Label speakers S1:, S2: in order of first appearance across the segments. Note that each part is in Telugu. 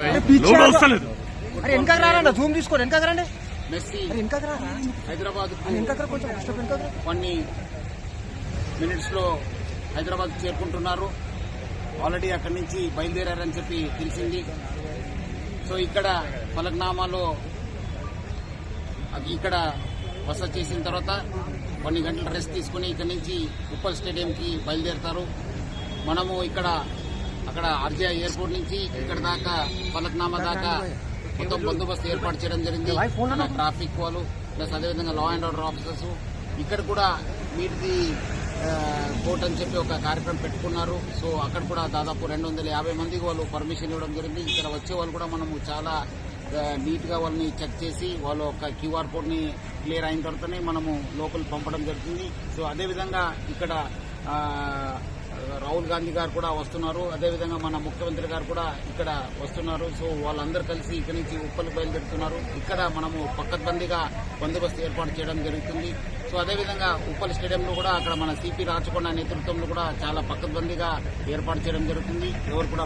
S1: అరే వెనక రారండి, జూమ్ తీసుకోండి, వెనక రండి.
S2: మెస్సీ
S1: వెనక రా,
S2: హైదరాబాద్
S1: కొంచెం
S2: కొన్ని మినిట్స్ లో హైదరాబాద్ చేరుకుంటున్నారు. ఆల్రెడీ అక్కడి నుంచి బయలుదేరారని చెప్పి తెలిసింది. సో ఇక్కడ ఫలక్నామాలో ఇక్కడ బస చేసిన తర్వాత కొన్ని గంటల రెస్ట్ తీసుకుని ఇక్కడి నుంచి ఉప్పల్ స్టేడియంకి బయలుదేరతారు. మనము అక్కడ ఆర్జీఐ ఎయిర్పోర్ట్ నుంచి ఇక్కడ దాకా ఫలక్నామా దాకా మొత్తం బందోబస్తు ఏర్పాటు చేయడం జరిగింది. ట్రాఫిక్ వాళ్ళు ప్లస్ అదేవిధంగా లా అండ్ ఆర్డర్ ఆఫీసర్స్ ఇక్కడ కూడా మీట్ ది కోర్ట్ అని చెప్పి ఒక కార్యక్రమం పెట్టుకున్నారు. సో అక్కడ కూడా దాదాపు 250 మందికి వాళ్ళు పర్మిషన్ ఇవ్వడం జరిగింది. ఇక్కడ వచ్చే వాళ్ళు కూడా మనము చాలా నీట్ గా వాళ్ళని చెక్ చేసి వాళ్ళ ఒక క్యూఆర్ కోడ్ ని క్లియర్ అయిన తర్వాతనే మనము లోపల పంపడం జరుగుతుంది. సో అదేవిధంగా ఇక్కడ రాహుల్ గాంధీ గారు కూడా వస్తున్నారు. అదేవిధంగా మన ముఖ్యమంత్రి గారు కూడా ఇక్కడ వస్తున్నారు. సో వాళ్ళందరూ కలిసి ఇక్కడి నుంచి ఉప్పలు బయలుదేరుతున్నారు. ఇక్కడ మనము పక్కబందీగా బందోబస్తు ఏర్పాటు చేయడం జరుగుతుంది. సో అదేవిధంగా ఉప్పల్ స్టేడియంలో కూడా అక్కడ మన సిపి రాచకొండ నేతృత్వంలో కూడా చాలా పక్కబందీగా ఏర్పాటు చేయడం జరుగుతుంది.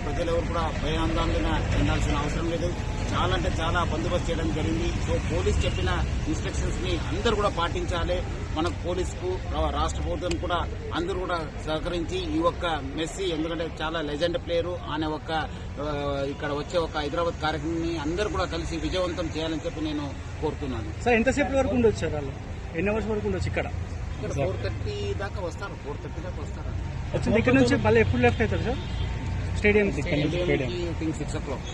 S2: ప్రజలు ఎవరు కూడా భయాందోళన చెందాల్సిన అవసరం లేదు. చాలా అంటే చాలా బందోబస్తు చేయడం జరిగింది. సో పోలీస్ చెప్పిన ఇన్స్ట్రక్షన్స్ ని అందరూ కూడా పాటించాలి. మనకు పోలీసుకు రాష్ట్ర ప్రభుత్వం కూడా అందరూ కూడా సహకరించి ఈ ఒక్క మెస్సీ ఎందుకంటే చాలా లెజెండ్ ప్లేయరు అనే ఇక్కడ వచ్చే ఒక హైదరాబాద్ కార్యక్రమాన్ని అందరూ కూడా కలిసి విజయవంతం చేయాలని చెప్పి నేను కోరుతున్నాను.
S1: సార్ ఎంతసేపు వరకు ఉండొచ్చు సార్, వాళ్ళు ఎన్ని అవర్స్ వరకు ఉండొచ్చు? ఇక్కడ
S2: 4:30 దాకా వస్తారు. 4:30 దాకా వస్తారు.
S1: ఇక్కడ నుంచి మళ్ళీ ఎప్పుడు లెఫ్ట్ అవుతారు సార్ స్టేడియం?
S2: 6 o'clock.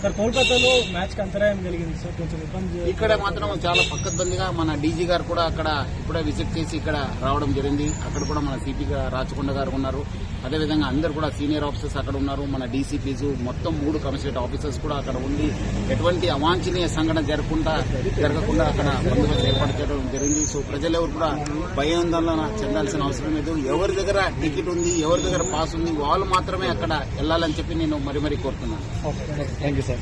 S1: సార్ కోల్కతాలో మ్యాచ్ కి అంతరాయం కలిగింది సార్, కొంచెం ఇబ్బంది.
S2: ఇక్కడ మాత్రం చాలా పక్కబందిగా మన డీజీ గారు కూడా అక్కడ ఇప్పుడే విజిట్ చేసి ఇక్కడ రావడం జరిగింది. అక్కడ కూడా మన సిపి రాచకొండ గారు ఉన్నారు. అదేవిధంగా అందరు కూడా సీనియర్ ఆఫీసర్స్ అక్కడ ఉన్నారు. మన డీసీపీస్ మొత్తం 3 కమిషనరేట్ ఆఫీసర్స్ కూడా అక్కడ ఉండి ఎటువంటి అవాంఛనీయ సంఘటన జరగకుండా అక్కడ బందోబస్తు ఏర్పాటు చేయడం జరిగింది. సో ప్రజలెవరు కూడా భయాందోళన చెందాల్సిన అవసరం లేదు. ఎవరి దగ్గర టికెట్ ఉంది, ఎవరి దగ్గర పాస్ ఉంది, వాళ్ళు మాత్రమే అక్కడ వెళ్లాలని చెప్పి నేను మరీ కోరుతున్నాను.
S1: Thank you sir.